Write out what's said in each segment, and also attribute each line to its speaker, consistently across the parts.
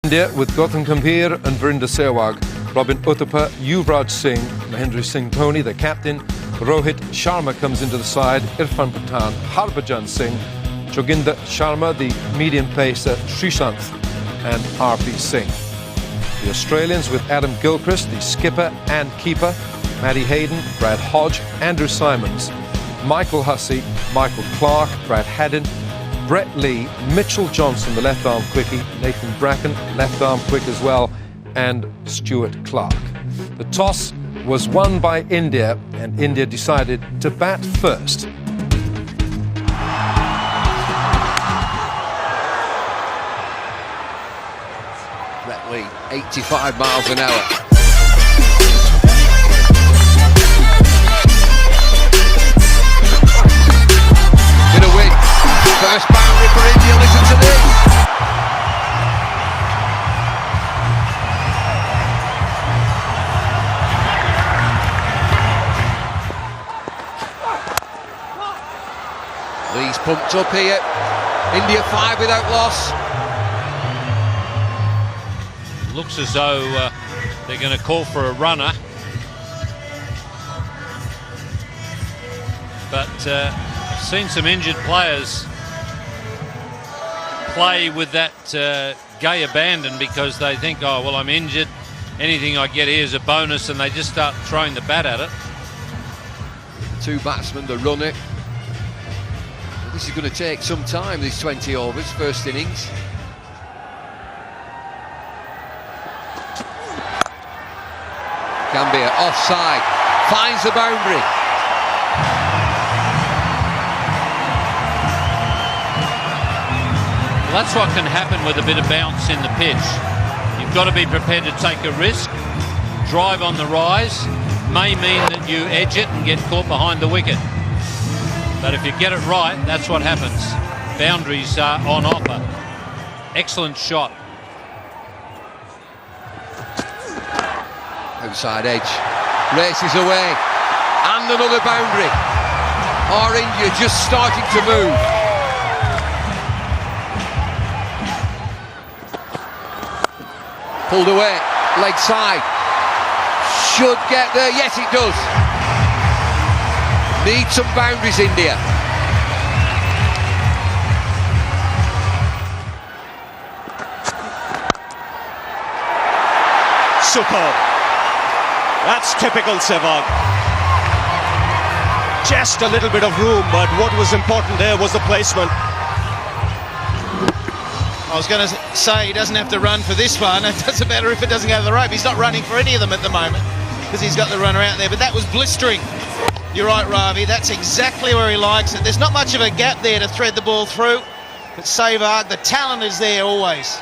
Speaker 1: India with Gautam Gambhir and Virinder Sehwag, Robin Uthappa, Yuvraj Singh, Mahendra Singh Dhoni, the captain. Rohit Sharma comes into the side, Irfan Pathan, Harbhajan Singh, Joginder Sharma, the medium pacer, Srishanth and RP Singh. The Australians with Adam Gilchrist, the skipper and keeper, Matty Hayden, Brad Hodge, Andrew Simons, Michael Hussey, Michael Clark, Brad Haddin, Brett Lee, Mitchell Johnson, the left-arm quickie, Nathan Bracken, left-arm quick as well, and Stuart Clark. The toss was won by India, and India decided to bat first.
Speaker 2: Brett Lee, 85 miles an hour. Gonna win. First boundary for India, listen to this. Lee's pumped up here. India 5 without loss.
Speaker 3: Looks as though they're going to call for a runner. But I've seen some injured players play with that gay abandon because they think, oh, well, I'm injured. Anything I get here is a bonus, and they just start throwing the bat at it.
Speaker 2: Two batsmen, the runner. This is going to take some time, these 20 overs, first innings. Gambhir offside, finds the boundary.
Speaker 3: Well, that's what can happen with a bit of bounce in the pitch. You've got to be prepared to take a risk. Drive on the rise may mean that you edge it and get caught behind the wicket. But if you get it right, that's what happens. Boundaries are on offer. Excellent shot.
Speaker 2: Outside edge, races away, and another boundary. Or India just starting to move. Pulled away, leg side. Should get there, yes it does. Need some boundaries, India.
Speaker 4: Superb. That's typical Sehwag. Just a little bit of room, but what was important there was the placement.
Speaker 5: I was going to say he doesn't have to run for this one. It doesn't matter if it doesn't go to the rope. He's not running for any of them at the moment because he's got the runner out there. But that was blistering. You're right, Ravi. That's exactly where he likes it. There's not much of a gap there to thread the ball through. But Sehwag, the talent is there always.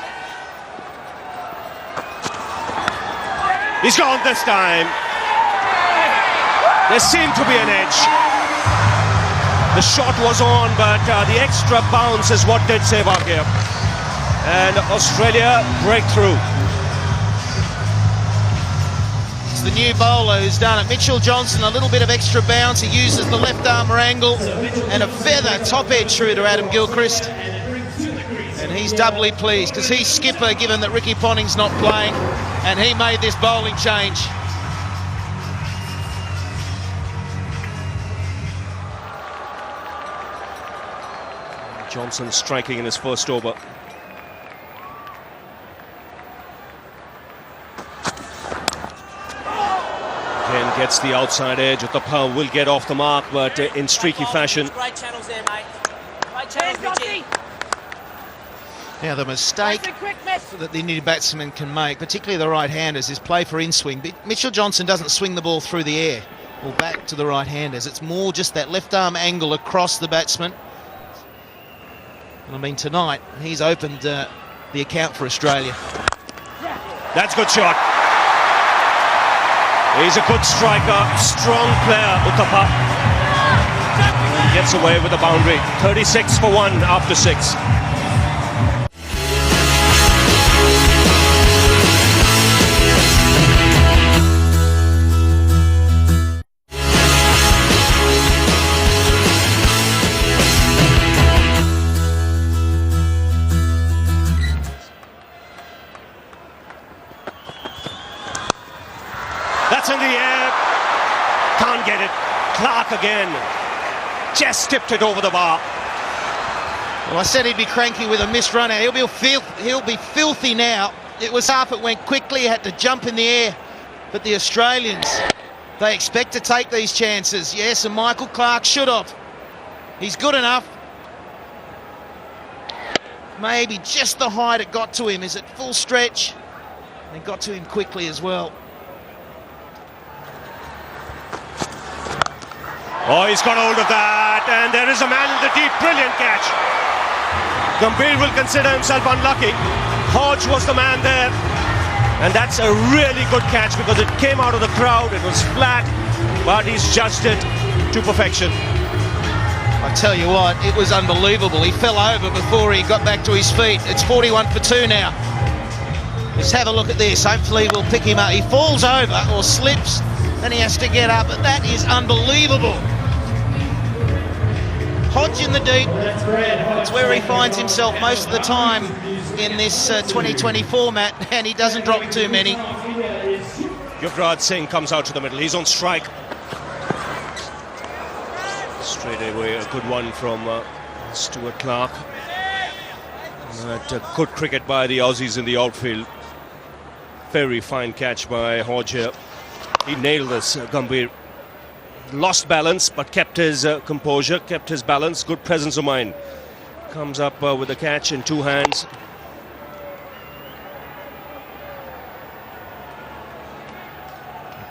Speaker 4: He's gone this time. There seemed to be an edge. The shot was on, but the extra bounce is what did Sehwag here. And Australia break through.
Speaker 5: It's the new bowler who's done it. Mitchell Johnson, a little bit of extra bounce. He uses the left arm angle and a feather top edge through to Adam Gilchrist. And he's doubly pleased because he's skipper, given that Ricky Ponting's not playing, and he made this bowling change.
Speaker 4: Johnson striking in his first over. Again gets the outside edge. Uthappa will get off the mark, but in streaky fashion.
Speaker 6: Right channels there, mate. Right channels, Richie.
Speaker 5: Now the mistake that the Indian batsman can make, particularly the right-handers, is play for in-swing. Mitchell Johnson doesn't swing the ball through the air or back to the right-handers. It's more just that left arm angle across the batsman. And I mean, tonight he's opened the account for Australia.
Speaker 4: That's a good shot. He's a good striker, strong player, Uthappa. He gets away with the boundary. 36 for 1 after 6. That's in the air. Can't get it. Clark again. Just tipped it over the bar.
Speaker 5: Well, I said he'd be cranky with a missed run out. He'll be filthy now. It was up, it went quickly, he had to jump in the air. But the Australians, they expect to take these chances. Yes, and Michael Clark should have. He's good enough. Maybe just the height it got to him. Is it full stretch? And it got to him quickly as well.
Speaker 4: Oh, he's got hold of that, and there is a man in the deep. Brilliant catch. Gambhir will consider himself unlucky. Hodge was the man there, and that's a really good catch because it came out of the crowd. It was flat, but he's judged it to perfection.
Speaker 5: I tell you what, it was unbelievable. He fell over before he got back to his feet. It's 41 for 2 now. Let's have a look at this. Hopefully we'll pick him up. He falls over or slips, then he has to get up. But that is unbelievable. Hodge in the deep. It's where he finds himself most of the time in this 2020 format, and he doesn't drop too many.
Speaker 4: Yuvraj Singh comes out to the middle. He's on strike. Straight away, a good one from Stuart Clark. Good cricket by the Aussies in the outfield. Very fine catch by Hodge here. He nailed this, Gambhir. Lost balance, but kept his composure, kept his balance. Good presence of mind. Comes up with a catch in 2 hands.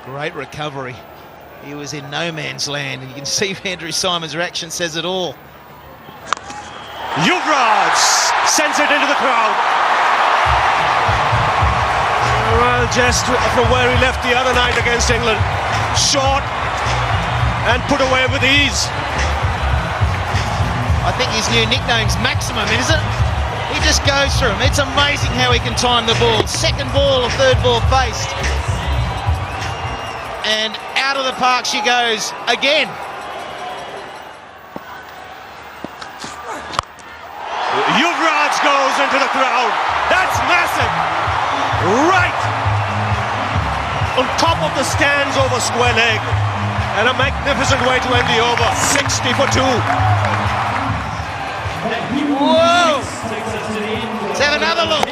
Speaker 5: Great recovery. He was in no man's land, and you can see Andrew Symon's reaction says it all.
Speaker 4: Yuvraj sends it into the crowd. Well, just from where he left the other night against England. Short and put away with ease.
Speaker 5: I think his new nickname's Maximum, isn't it? He just goes through them. It's amazing how he can time the ball. Second ball or third ball faced. And out of the park she goes again.
Speaker 4: Yuvraj goes into the crowd. That's massive. Right on top of the stands over square leg. And a magnificent way to end the over. 60 for 2.
Speaker 5: Whoa! Let's have another look.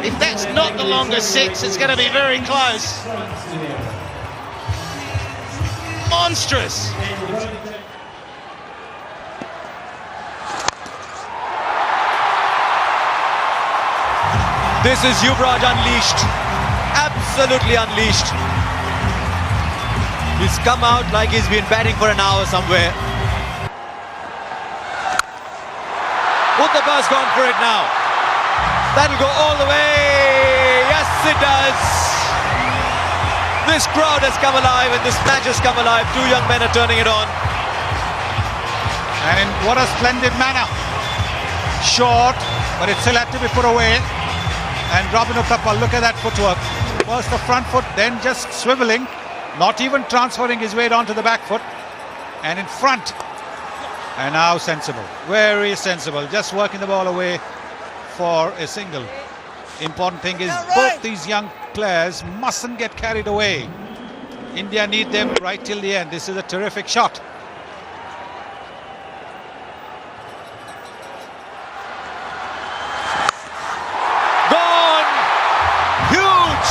Speaker 5: If that's not the longest 6, it's going to be very close. Monstrous.
Speaker 7: This is Yuvraj unleashed. Absolutely unleashed. He's come out like he's been batting for an hour somewhere. Uttapa's gone for it now. That'll go all the way. Yes, it does. This crowd has come alive and this match has come alive. 2 young men are turning it on.
Speaker 8: And in what a splendid manner. Short, but it still had to be put away. And Robin Uthappa, look at that footwork. First the front foot, then just swiveling. Not even transferring his weight onto the back foot. And in front. And now sensible. Very sensible. Just working the ball away for a single. Important thing is both these young players mustn't get carried away. India need them right till the end. This is a terrific shot.
Speaker 7: Gone! Huge!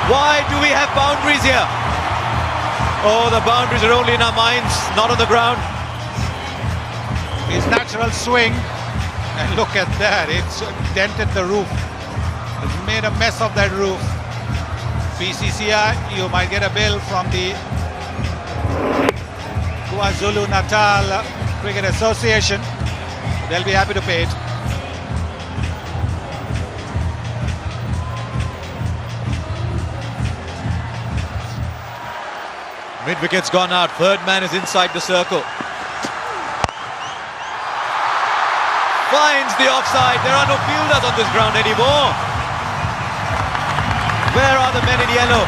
Speaker 7: Why do we have boundaries here? Oh, the boundaries are only in our minds, not on the ground.
Speaker 8: His natural swing. And look at that. It's dented the roof. It's made a mess of that roof. BCCI, you might get a bill from the KwaZulu-Natal Cricket Association. They'll be happy to pay it.
Speaker 7: Mid-wicket's gone out. Third man is inside the circle. Finds the offside. There are no fielders on this ground anymore. Where are the men in yellow?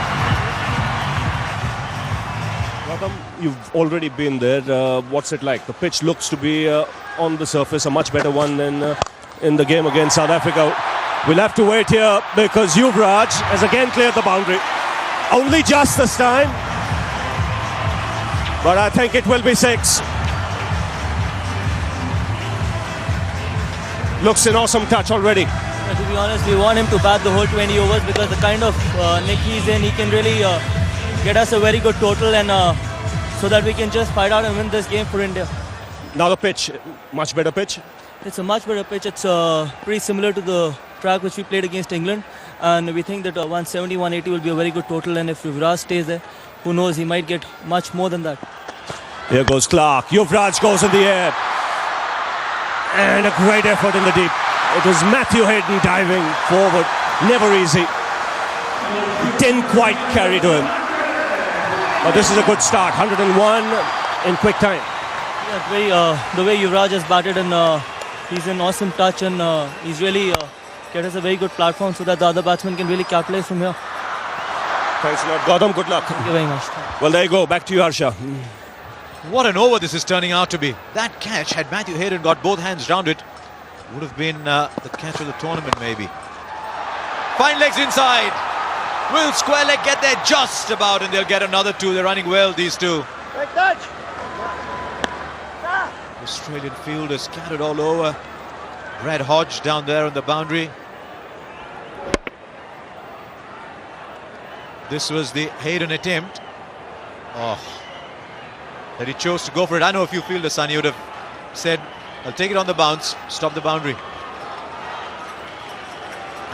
Speaker 4: Gautam, you've already been there. What's it like? The pitch looks to be on the surface a much better one than in the game against South Africa. We'll have to wait here because Yuvraj has again cleared the boundary. Only just this time. But I think it will be 6. Looks an awesome touch already.
Speaker 6: To be honest, we want him to bat the whole 20 overs because the kind of nick he's in, he can really get us a very good total, and so that we can just fight out and win this game for India.
Speaker 4: Now the pitch, much better pitch.
Speaker 6: It's a much better pitch. It's pretty similar to the track which we played against England, and we think that 170, 180 will be a very good total, and if Yuvraj stays there, who knows, he might get much more than that.
Speaker 4: Here goes Clark. Yuvraj goes in the air. And a great effort in the deep. It was Matthew Hayden diving forward. Never easy. Didn't quite carry to him. But this is a good start. 101 in quick time.
Speaker 6: Yeah, the way Yuvraj has batted, and he's an awesome touch, and he's really get us a very good platform so that the other batsmen can really capitalize from here.
Speaker 4: Thanks a lot, Gautam. Good luck.
Speaker 6: Thank you very much.
Speaker 4: Well, there you go. Back to you, Harsha.
Speaker 7: What an over this is turning out to be. That catch, had Matthew Hayden got both hands round it, would have been the catch of the tournament maybe. Fine legs inside. Will square leg get there just about, and they'll get another 2. They're running well, these two. Australian fielders scattered all over. Brad Hodge down there on the boundary. This was the Hayden attempt. Oh, that he chose to go for it. I know if you fielders, son, you would have said, I'll take it on the bounce, stop the boundary.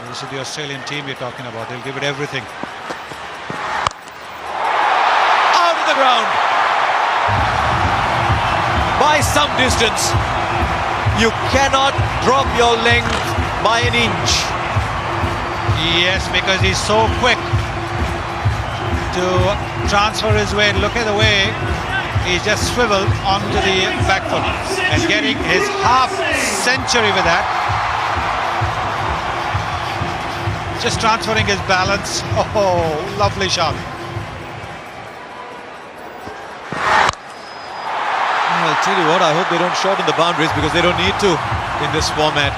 Speaker 8: This is the Australian team you're talking about. They'll give it everything.
Speaker 7: Out of the ground. By some distance. You cannot drop your length by an inch.
Speaker 8: Yes, because he's so quick to transfer his weight. Look at the way he's just swiveled onto the back foot and getting his half century with that. Just transferring his balance. Oh, lovely shot.
Speaker 7: I'll tell you what, I hope they don't shorten the boundaries because they don't need to in this format.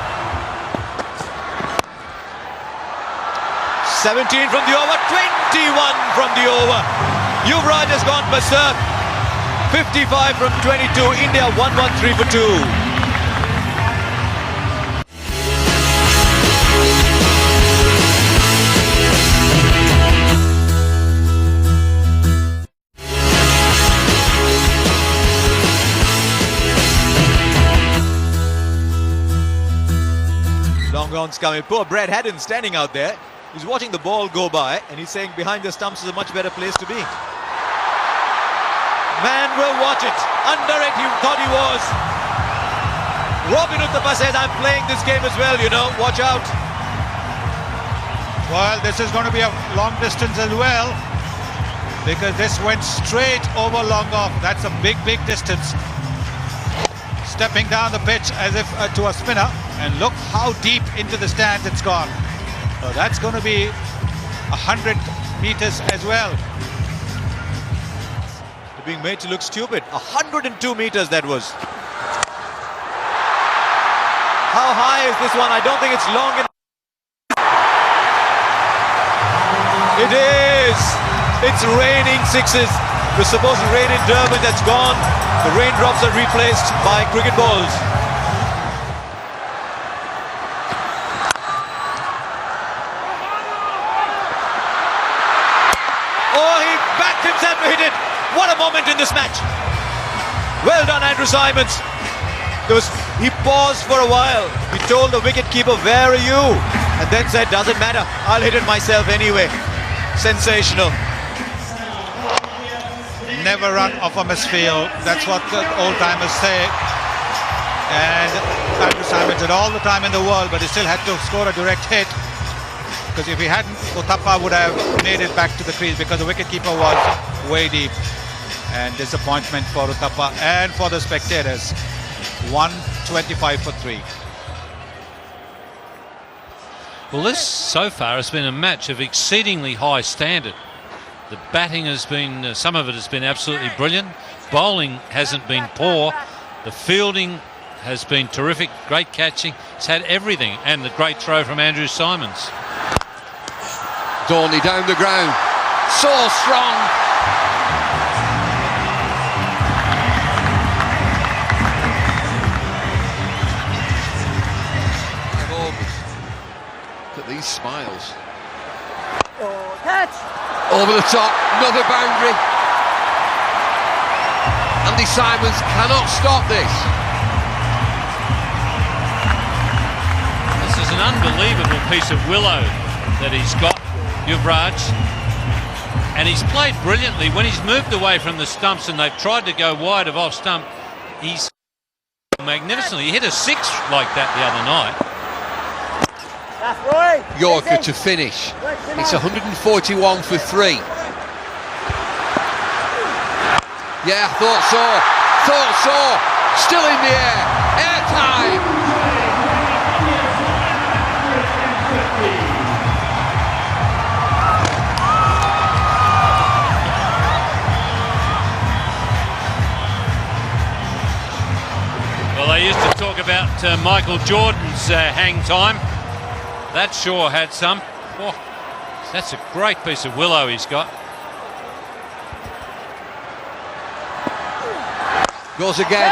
Speaker 7: 17 from the over, 21 from the over. Yuvraj has gone berserk. 55 from 22. India 113 for 2. Long on coming. Poor Brad Haddon standing out there. He's watching the ball go by and he's saying behind the stumps is a much better place to be. Man will watch it. Under it he thought he was. Robin Uthappa says, I'm playing this game as well, you know. Watch out.
Speaker 8: Well, this is going to be a long distance as well, because this went straight over long off. That's a big, big distance. Stepping down the pitch as if to a spinner, and look how deep into the stands it's gone. So that's going to be 100 meters as well.
Speaker 7: They're being made to look stupid. 102 meters that was. How high is this one? I don't think it's long enough. It is. It's raining sixes. It was supposed to rain in Durban, that's gone. The raindrops are replaced by cricket balls. Oh, he backed himself to hit it. What a moment in this match. Well done, Andrew Simons. He paused for a while. He told the wicketkeeper, where are you? And then said, doesn't matter, I'll hit it myself anyway. Sensational.
Speaker 8: Never run off a misfield. That's what the old-timers say. And Andrew Simons had all the time in the world, but he still had to score a direct hit. Because if he hadn't, Uthappa would have made it back to the crease because the wicketkeeper was way deep. And disappointment for Uthappa and for the spectators. 125 for 3.
Speaker 3: Well, this so far has been a match of exceedingly high standard. The batting has been, some of it has been absolutely brilliant. Bowling hasn't been poor. The fielding has been terrific, great catching, he's had everything, and the great throw from Andrew Simons.
Speaker 2: Dorney down the ground, so strong. Look at these smiles.
Speaker 9: Catch!
Speaker 2: Over the top, another boundary. Andy Simons cannot stop this.
Speaker 3: This is an unbelievable piece of willow that he's got, Yuvraj. And he's played brilliantly. When he's moved away from the stumps and they've tried to go wide of off stump, he's magnificently. He hit a 6 like that the other night.
Speaker 2: Yorker to finish. It's 141 for 3. Yeah, thought so. Still in the air. Air time.
Speaker 3: Well, they used to talk about Michael Jordan's hang time. That sure had some. Oh, that's a great piece of willow he's got.
Speaker 2: Goes again.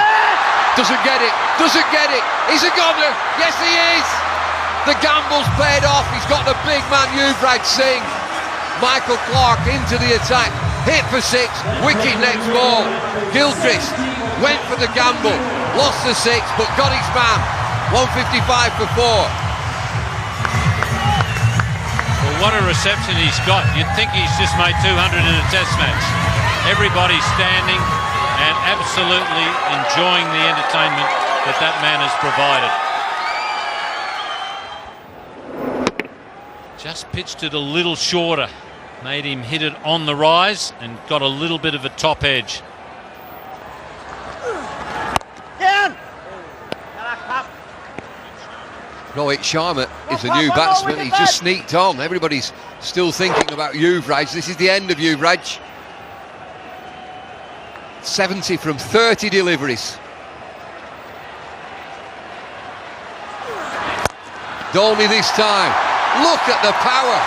Speaker 2: Doesn't get it. He's a goner. Yes, he is. The gamble's paid off. He's got the big man Yuvraj Singh. Michael Clark into the attack. Hit for 6. Wicket next ball. Gilchrist went for the gamble. Lost the 6, but got his man. 155 for 4.
Speaker 3: Well, what a reception he's got. You'd think he's just made 200 in a test match. Everybody's standing and absolutely enjoying the entertainment that that man has provided. Just pitched it a little shorter. Made him hit it on the rise and got a little bit of a top edge.
Speaker 2: Rohit Sharma is a new batsman. He just sneaked on. Everybody's still thinking about Yuvraj. This is the end of Yuvraj. 70 from 30 deliveries. Dolby this time. Look at the power.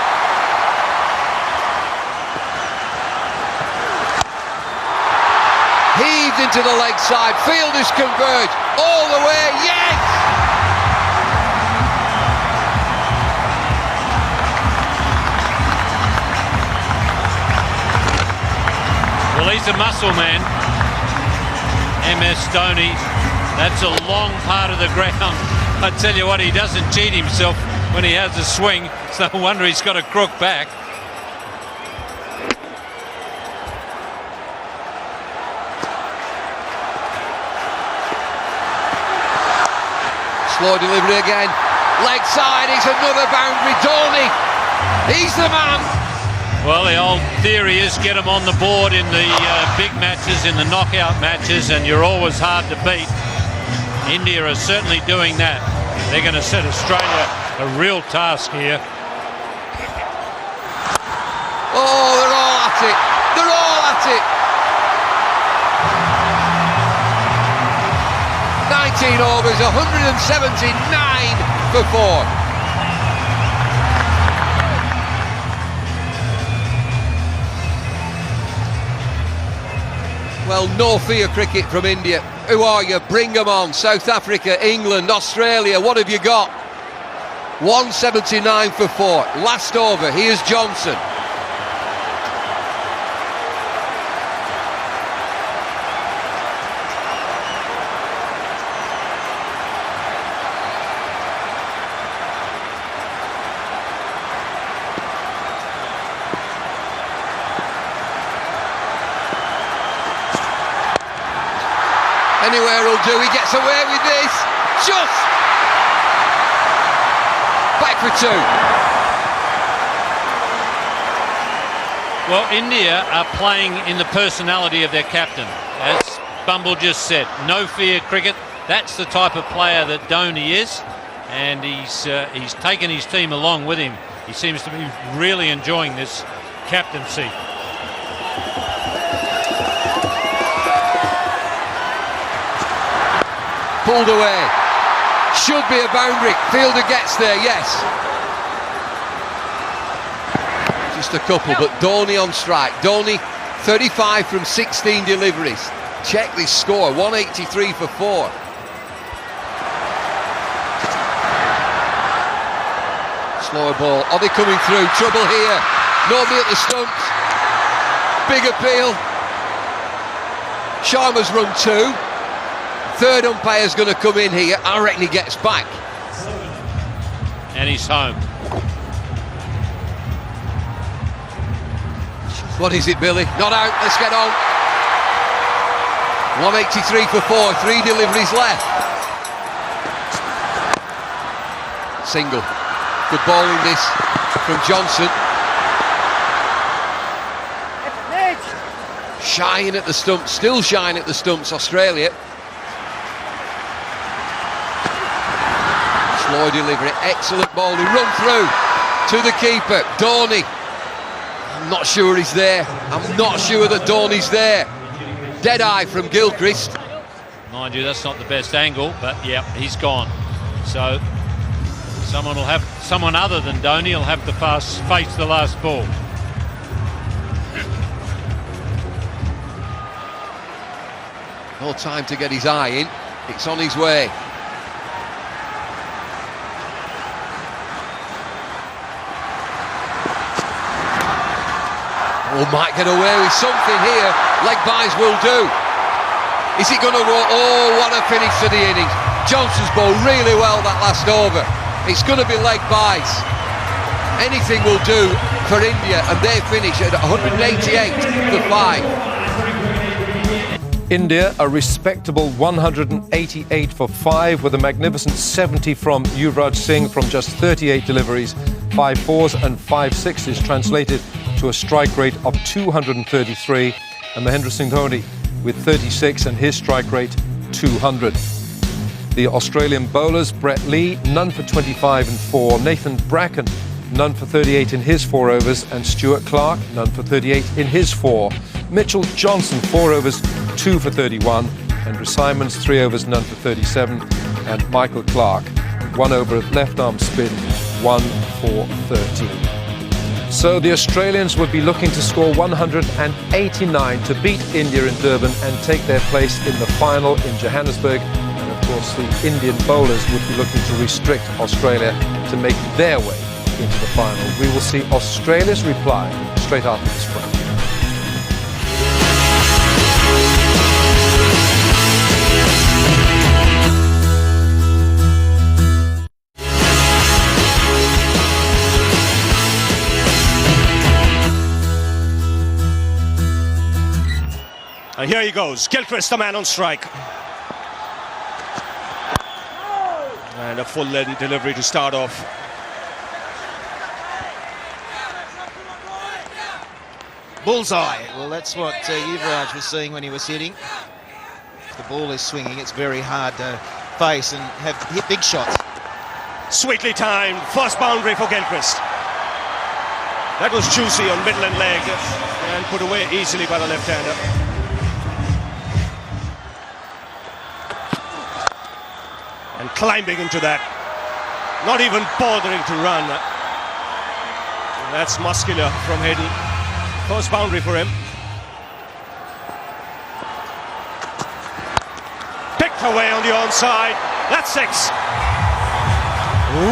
Speaker 2: Heaved into the leg side. Fielders converge all the way. Yes!
Speaker 3: Well, he's a muscle man, MS Dhoni. That's a long part of the ground. I tell you what, he doesn't cheat himself when he has a swing. It's no wonder he's got a crook back.
Speaker 2: Slow delivery again. Leg side, it's another boundary. Dhoni, he's the man.
Speaker 3: Well, the old theory is get them on the board in the big matches, in the knockout matches, and you're always hard to beat. India are certainly doing that. They're going to set Australia a real task here.
Speaker 2: Oh, they're all at it. They're all at it. 19 overs, 179 for 4. Well, no fear cricket from India. Who are you? Bring them on. South Africa, England, Australia, what have you got? 179 for 4. Last over, here's Johnson. Anywhere will do. He gets away with this. Just back for 2.
Speaker 3: Well, India are playing in the personality of their captain. As Bumble just said, no fear cricket. That's the type of player that Dhoni is, and he's taken his team along with him. He seems to be really enjoying this captaincy.
Speaker 2: pulled away. Should be a boundary. Fielder gets there, yes. Just a couple, but Dhoni on strike. Dhoni, 35 from 16 deliveries. Check this score, 183 for 4. Slower ball. Are they coming through? Trouble here. Nobody at the stumps. Big appeal. Sharma's run 2. Third umpire's going to come in here. I reckon he gets back.
Speaker 3: And he's home.
Speaker 2: What is it, Billy? Not out. Let's get on. 183 for 4. 3 deliveries left. Single. Good bowling this from Johnson. Shying at the stumps. Still shying at the stumps, Australia. Slow delivery, excellent bowling, run through to the keeper, Dhoni. I'm not sure he's there. I'm not sure that Dhoni's there. Dead eye from Gilchrist.
Speaker 3: Mind you, that's not the best angle, but yeah, he's gone. So someone other than Dhoni will have to face the last ball.
Speaker 2: No time to get his eye in. It's on his way. Oh, might get away with something here. Leg byes will do. Is he going to roll? Oh, what a finish to the innings. Johnson's bowled really well that last over. It's going to be leg byes. Anything will do for India, and they finish at 188 for 5.
Speaker 1: India, a respectable 188 for 5 with a magnificent 70 from Yuvraj Singh from just 38 deliveries, 5 fours and 5 sixes, translated to a strike rate of 233, and Mahendra Singh Dhoni with 36 and his strike rate 200. The Australian bowlers, Brett Lee, none for 25 and 4, Nathan Bracken, none for 38 in his 4 overs, and Stuart Clark, none for 38 in his 4. Mitchell Johnson, 4 overs, 2 for 31, Andrew Simons, 3 overs, none for 37, and Michael Clark, 1 over of left-arm spin, 1 for 13. So the Australians would be looking to score 189 to beat India in Durban and take their place in the final in Johannesburg. And of course, the Indian bowlers would be looking to restrict Australia to make their way into the final. We will see Australia's reply straight after this break.
Speaker 4: And here he goes, Gilchrist, the man on strike. And a full length delivery to start off.
Speaker 5: Bullseye. Well, that's what Yuvraj was seeing when he was hitting. If the ball is swinging, it's very hard to face and hit big shots.
Speaker 4: Sweetly timed, first boundary for Gilchrist. That was juicy on middle and leg and put away easily by the left-hander. And climbing into that, not even bothering to run. That's muscular from Hayden. First boundary for him. Picked away on the onside. That's 6.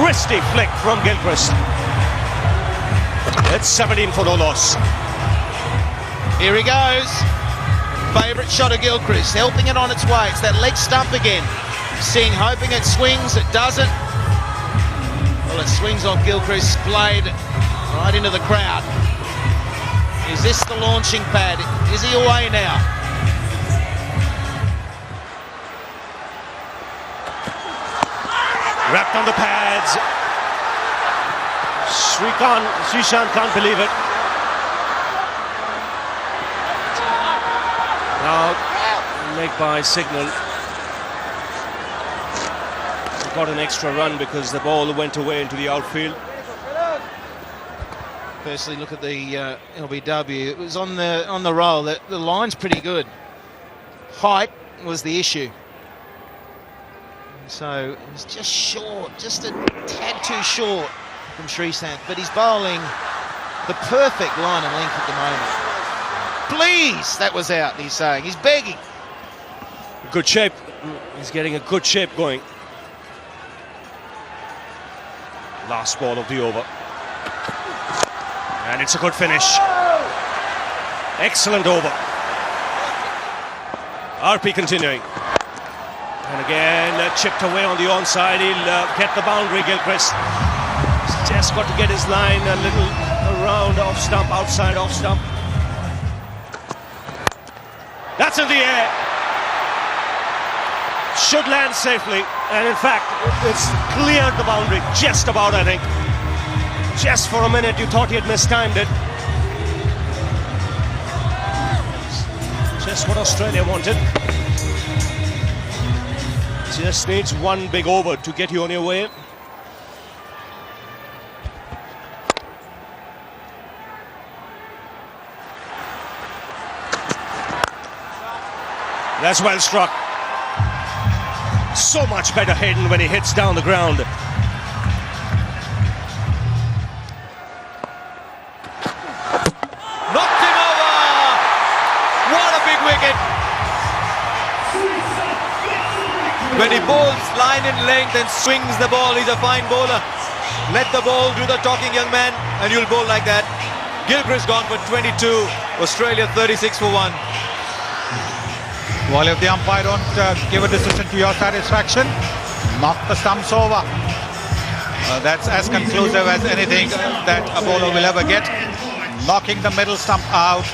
Speaker 4: Wristy flick from Gilchrist. It's 17 for no loss.
Speaker 5: Here he goes. Favourite shot of Gilchrist, helping it on its way. It's that leg stump again. Singh hoping it swings, it doesn't. Well, it swings off Gilchrist's blade right into the crowd. Is this the launching pad? Is he away now?
Speaker 4: Wrapped on the pads. Srishant can't believe it. Now, leg by signal. Got an extra run because the ball went away into the outfield.
Speaker 5: Firstly, look at the LBW. It was on the roll. The line's pretty good. Height was the issue. So he's just short, just a tad too short from Srisanth, but he's bowling the perfect line and length at the moment. Please, that was out, he's saying. He's begging.
Speaker 4: Good shape. He's getting a good shape going. Last ball of the over. And it's a good finish. Excellent over. RP continuing. And again, chipped away on the onside. He'll get the boundary, Gilchrist. He's just got to get his line a little around off stump, outside off stump. That's in the air. Should land safely. And in fact, it's cleared the boundary. Just about, I think. Just for a minute, you thought he had mistimed it. Just what Australia wanted. Just needs one big over to get you on your way. That's well struck. So much better Hayden when he hits down the ground.
Speaker 7: Knocked him over! What a big wicket! When he bowls line and length and swings the ball, he's a fine bowler. Let the ball do the talking, young man, and you'll bowl like that. Gilchrist gone for 22, Australia 36 for 1.
Speaker 8: Well, if the umpire don't give a decision to your satisfaction, knock the stumps over. That's as conclusive as anything that a bowler will ever get. Knocking the middle stump out.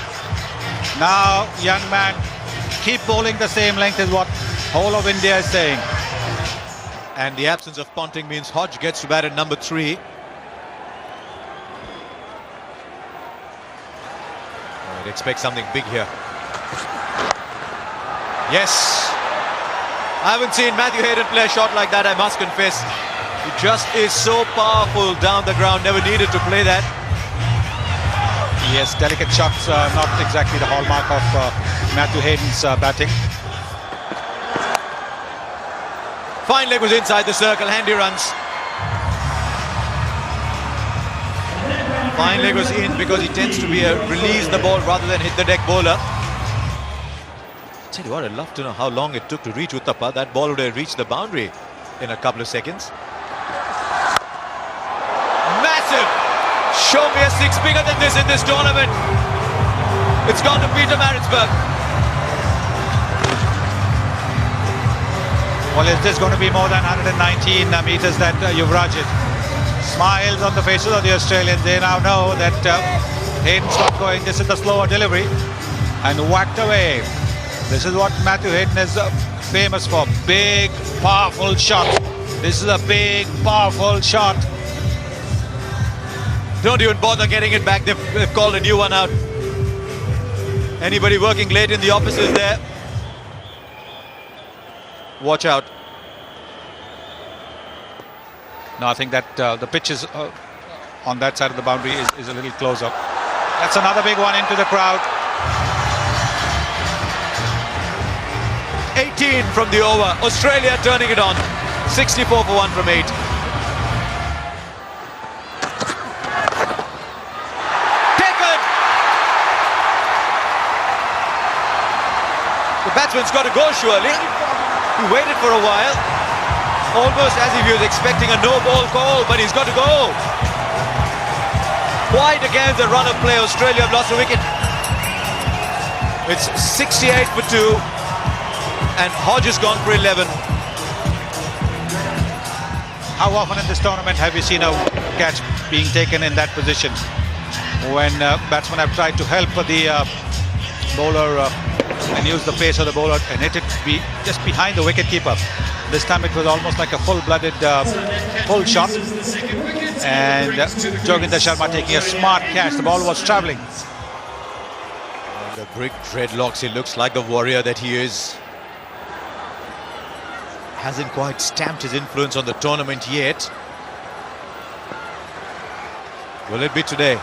Speaker 8: Now, young man, keep bowling the same length is what whole of India is saying.
Speaker 7: And the absence of Ponting means Hodge gets to bat at number 3. I'd expect something big here. Yes. I haven't seen Matthew Hayden play a shot like that, I must confess. He just is so powerful down the ground, never needed to play that.
Speaker 8: Yes, delicate shots, not exactly the hallmark of Matthew Hayden's batting.
Speaker 7: Fine leg was inside the circle, handy runs. Fine leg was in because he tends to be a release the ball rather than hit the deck bowler. Tell you what, I'd love to know how long it took to reach Uthappa. That ball would have reached the boundary in a couple of seconds. Massive! Show me a 6 bigger than this in this tournament. It's gone to Peter Maritzburg.
Speaker 8: Well, is this going to be more than 119 meters that Yuvraj hit? Smiles on the faces of the Australians. They now know that Hayden's not going. This is the slower delivery. And whacked away. This is what Matthew Hayden is famous for. Big, powerful shot. This is a big, powerful shot.
Speaker 7: Don't even bother getting it back. They've called a new one out. Anybody working late in the offices there? Watch out.
Speaker 8: No, I think that the pitch is on that side of the boundary is a little closer. That's another big one into the crowd.
Speaker 7: 18 from the over. Australia turning it on. 64 for 1 from 8. Taken! The batsman's got to go surely. He waited for a while. Almost as if he was expecting a no-ball call, but he's got to go. Wide against the run of play. Australia have lost a wicket. It's 68 for 2. And Hodge has gone for 11.
Speaker 8: How often in this tournament have you seen a catch being taken in that position? When batsmen have tried to help the bowler and use the pace of the bowler and hit it just behind the wicketkeeper. This time it was almost like a full-blooded pull shot. And Joginder Sharma taking a smart catch. The ball was travelling.
Speaker 7: The brick dreadlocks, he looks like the warrior that he is. Hasn't quite stamped his influence on the tournament yet. Will it be today?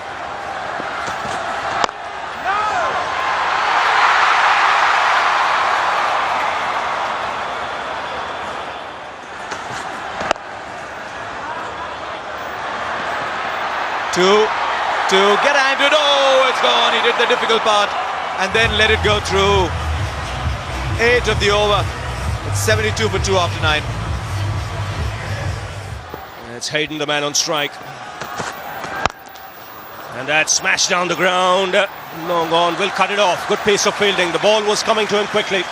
Speaker 7: to get handed. Oh, it's gone. He did the difficult part and then let it go through. 8 of the over. It's 72 for 2 after 9.
Speaker 4: It's Hayden, the man on strike. And that smashed down the ground. Long on, will cut it off. Good piece of fielding. The ball was coming to him quickly.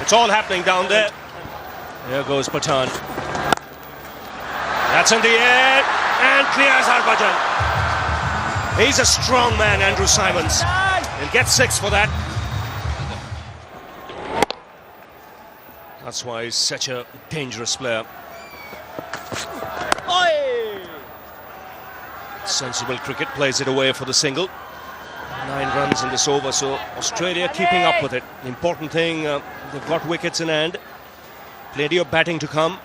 Speaker 4: It's all happening down there. There goes Pathan. That's in the air and clears Harbhajan. He's a strong man, Andrew Simons. He'll get 6 for that. That's why he's such a dangerous player. Sensible cricket, plays it away for the single. 9 runs in this over, so Australia keeping up with it. The important thing, they've got wickets in hand. Plenty of batting to come.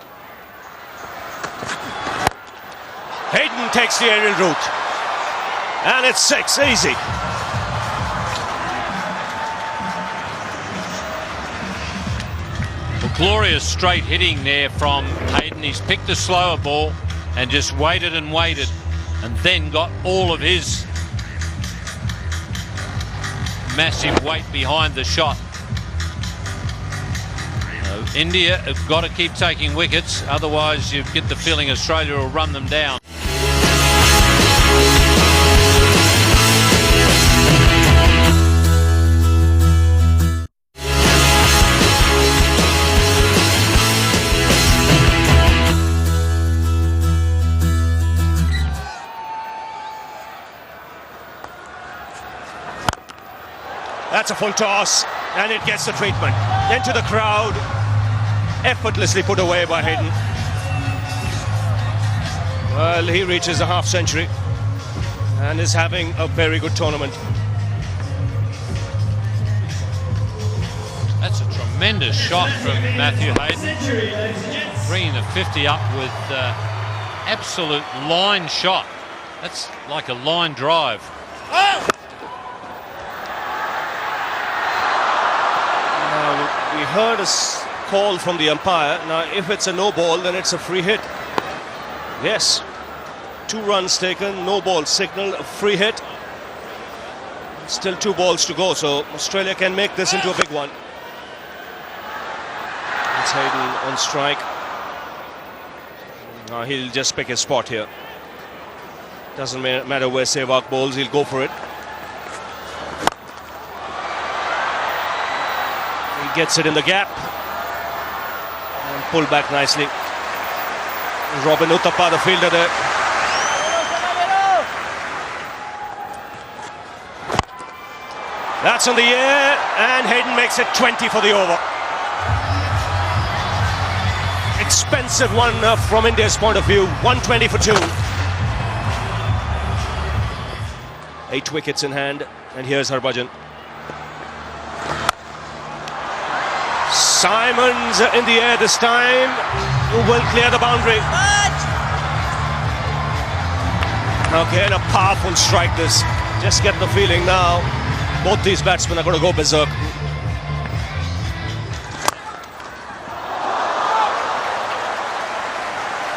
Speaker 4: Hayden takes the aerial route. And it's 6, easy.
Speaker 3: Well, glorious straight hitting there from Hayden. He's picked a slower ball and just waited and waited, and then got all of his massive weight behind the shot. India have got to keep taking wickets, otherwise you get the feeling Australia will run them down.
Speaker 4: That's a full toss, and it gets the treatment. Into the crowd, effortlessly put away by Hayden. Well, he reaches a half century and is having a very good tournament.
Speaker 3: That's a tremendous shot from Matthew Hayden, bringing the 50 up with absolute line shot. That's like a line drive.
Speaker 4: We heard a call from the umpire. Now, if it's a no ball, then it's a free hit. Yes, 2 runs taken, no ball signal, a free hit. Still 2 balls to go, so Australia can make this into a big one. It's Hayden on strike. Now he'll just pick his spot here. Doesn't matter where Sehwag bowls, he'll go for it. Gets it in the gap and pulled back nicely. Robin Uthappa, the fielder there. That's in the air, and Hayden makes it 20 for the over. Expensive one from India's point of view. 120 for 2. 8 wickets in hand, and here's Harbhajan. Simons in the air this time, will clear the boundary. Again, a powerful strike this. Just get the feeling now, both these batsmen are going to go berserk.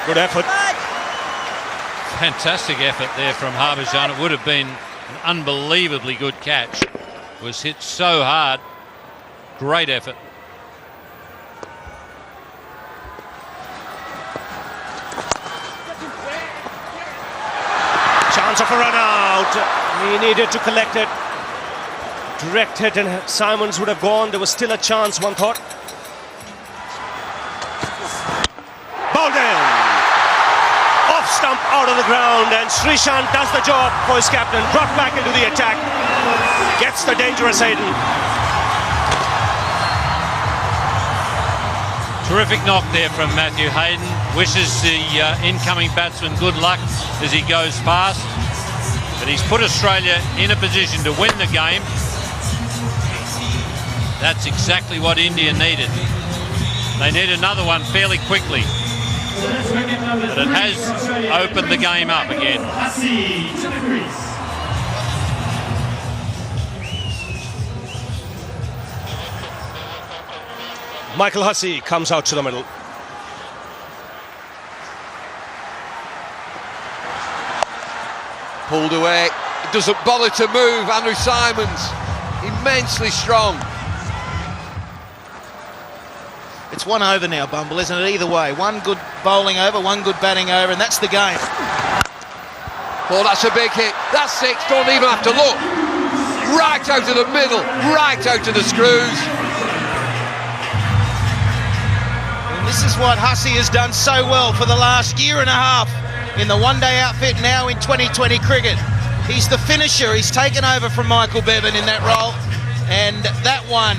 Speaker 4: Good effort.
Speaker 3: Fantastic effort there from Harbhajan. It would have been an unbelievably good catch. It was hit so hard. Great effort.
Speaker 4: Chance of a run out. He needed to collect it. Direct hit and Simons would have gone. There was still a chance, one thought. Bowled in. Off stump out of the ground, and Srishant does the job for his captain. Brought back into the attack. Gets the dangerous Hayden.
Speaker 3: Terrific knock there from Matthew Hayden. Wishes the incoming batsman good luck as he goes past. But he's put Australia in a position to win the game. That's exactly what India needed. They need another one fairly quickly. But it has opened the game up again.
Speaker 4: Michael Hussey comes out to the middle.
Speaker 2: Pulled away. He doesn't bother to move. Andrew Symonds, immensely strong.
Speaker 5: It's 1 over now, Bumble, isn't it? Either way. One good bowling over, one good batting over, and that's the game.
Speaker 2: Oh, that's a big hit. That's 6. Don't even have to look. Right out of the middle. Right out of the screws.
Speaker 5: And this is what Hussey has done so well for the last year and a half in the one-day outfit, now in 2020 cricket. He's the finisher. He's taken over from Michael Bevan in that role. And that one,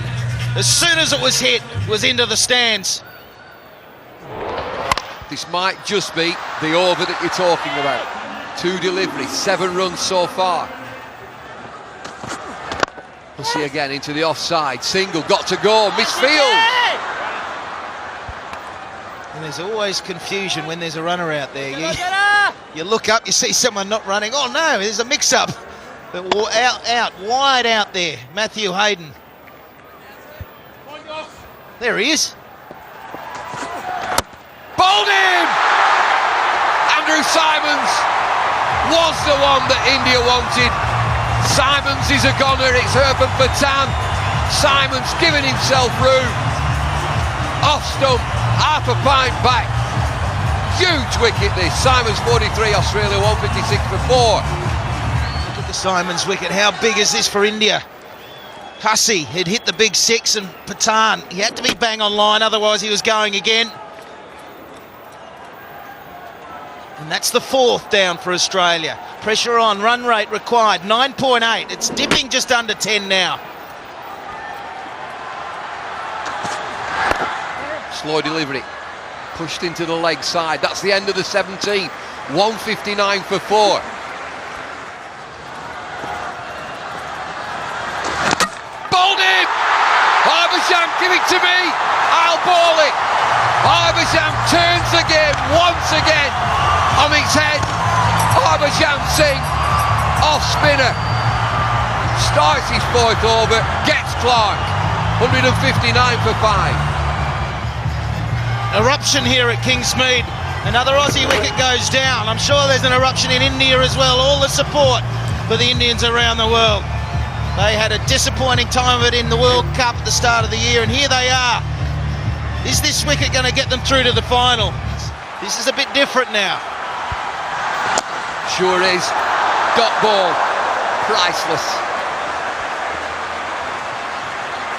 Speaker 5: as soon as it was hit, was into the stands.
Speaker 2: This might just be the over that you're talking about. 2 deliveries, 7 runs so far. We'll see again into the offside. Single, got to go, misfield.
Speaker 5: And there's always confusion when there's a runner out there. You look up, you see someone not running. Oh no, there's a mix-up. Wide out there. Matthew Hayden. There he is.
Speaker 2: Bowled him! Andrew Symonds was the one that India wanted. Symonds is a goner, it's Irfan Pathan. Symonds giving himself room. Off stump, half a pint back. Huge wicket this. Symonds 43, Australia 156 for 4.
Speaker 5: Look at the Symonds wicket. How big is this for India? Hussey had hit the big 6 and Pathan, he had to be bang on line, otherwise he was going again. And that's the 4th down for Australia. Pressure on, run rate required, 9.8. It's dipping just under 10 now.
Speaker 2: Slow delivery, pushed into the leg side. That's the end of the 17. 159 for 4. Bowled it! Harbhajan, give it to me! I'll bowl it! Harbhajan turns the game once again on its head. Harbhajan Singh, off spinner, starts his 4th over, gets Clark. 159 for 5.
Speaker 5: Eruption here at Kingsmead. Another Aussie wicket goes down. I'm sure there's an eruption in India as well. All the support for the Indians around the world. They had a disappointing time of it in the World Cup at the start of the year, and here they are. Is this wicket going to get them through to the final? This is a bit different now.
Speaker 2: Sure is. Dot ball. Priceless.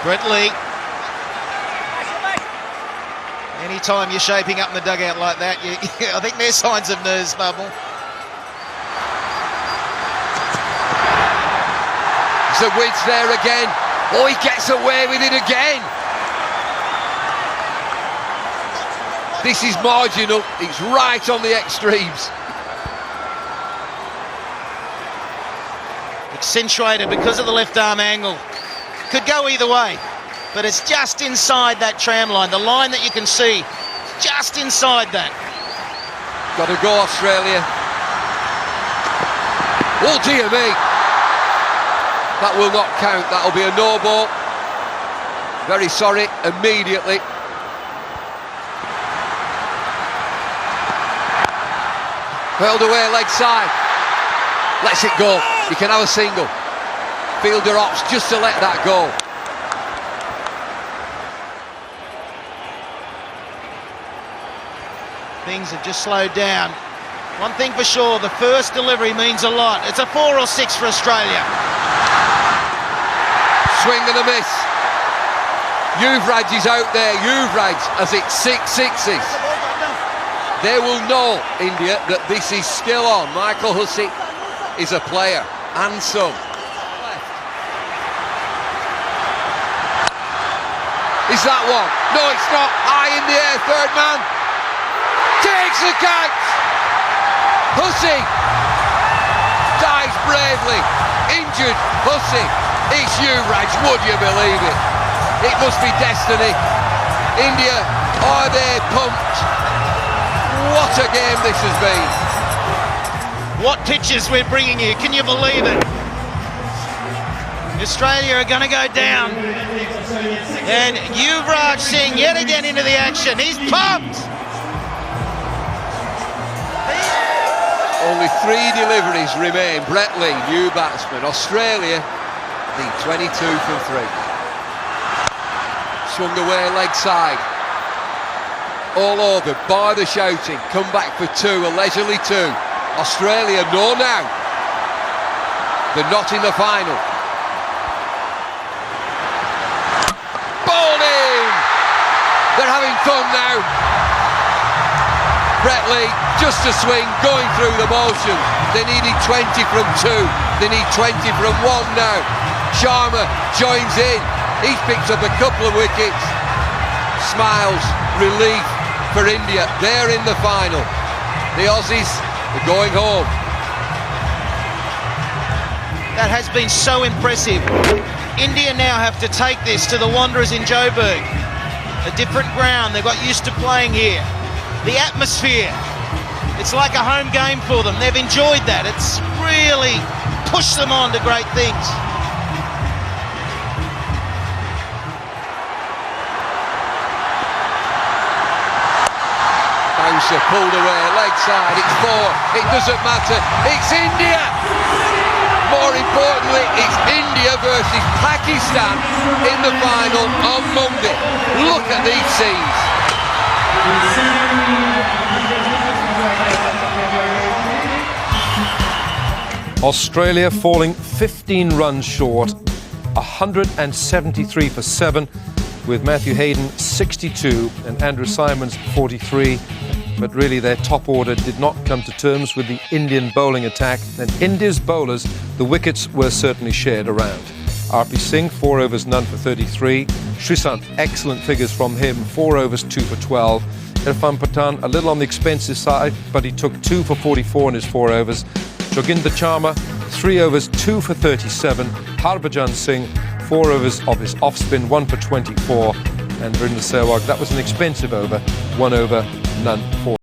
Speaker 5: Brett Lee. Anytime you're shaping up in the dugout like that, I think there's signs of nerves, Bubble.
Speaker 2: The width there again. Oh, he gets away with it again. This is marginal. It's right on the extremes.
Speaker 5: Accentuated because of the left arm angle. Could go either way, but it's just inside that tram line. The line that you can see, just inside that.
Speaker 2: Got to go, Australia. Oh, dear me. That will not count. That'll be a no ball. Very sorry, immediately. Hurled away, leg side. Lets it go. You can have a single. Fielder opts just to let that go.
Speaker 5: Things have just slowed down. One thing for sure, the first delivery means a lot. It's a 4 or 6 for Australia.
Speaker 2: Swing and a miss. Yuvraj is out there. Yuvraj has it 6 sixes. They will know, India, that this is still on. Michael Hussey is a player, and some. Is that one? No, it's not. High in the air, third man. Takes the catch. Hussey dies bravely. Injured Hussey. It's Yuvraj, would you believe it? It must be destiny. India, are they pumped? What a game this has been.
Speaker 5: What pitches we're bringing you, can you believe it? Australia are going to go down. And Yuvraj Singh yet again into the action. He's pumped.
Speaker 2: Only 3 deliveries remain. Brett Lee, new batsman. Australia lead 22 from 3. Swung away leg side. All over, by the shouting. Come back for 2, a leisurely 2. Australia know now. They're not in the final. Bowled in! They're having fun now. Brett Lee, just a swing, going through the motions. They needed 20 from 2. They need 20 from 1 now. Sharma joins in. He's picked up a couple of wickets. Smiles, relief for India. They're in the final. The Aussies are going home.
Speaker 5: That has been so impressive. India now have to take this to the Wanderers in Joburg. A different ground, they got used to playing here. The atmosphere, it's like a home game for them. They've enjoyed that. It's really pushed them on to great things.
Speaker 2: Bouncer pulled away, leg side, it's 4, it doesn't matter, it's India! More importantly, it's India versus Pakistan in the final on Monday. Look at these scenes.
Speaker 1: Australia falling 15 runs short, 173 for 7, with Matthew Hayden 62 and Andrew Simons 43. But really their top order did not come to terms with the Indian bowling attack, and India's bowlers, the wickets were certainly shared around. RP Singh, 4 overs, none for 33. Srisant, excellent figures from him, 4 overs, 2 for 12. Irfan Pathan, a little on the expensive side, but he took 2 for 44 in his 4 overs. Joginder Sharma, 3 overs, 2 for 37. Harbhajan Singh, 4 overs of his off-spin, 1 for 24. And Verinder Sehwag, that was an expensive over, 1 over, none for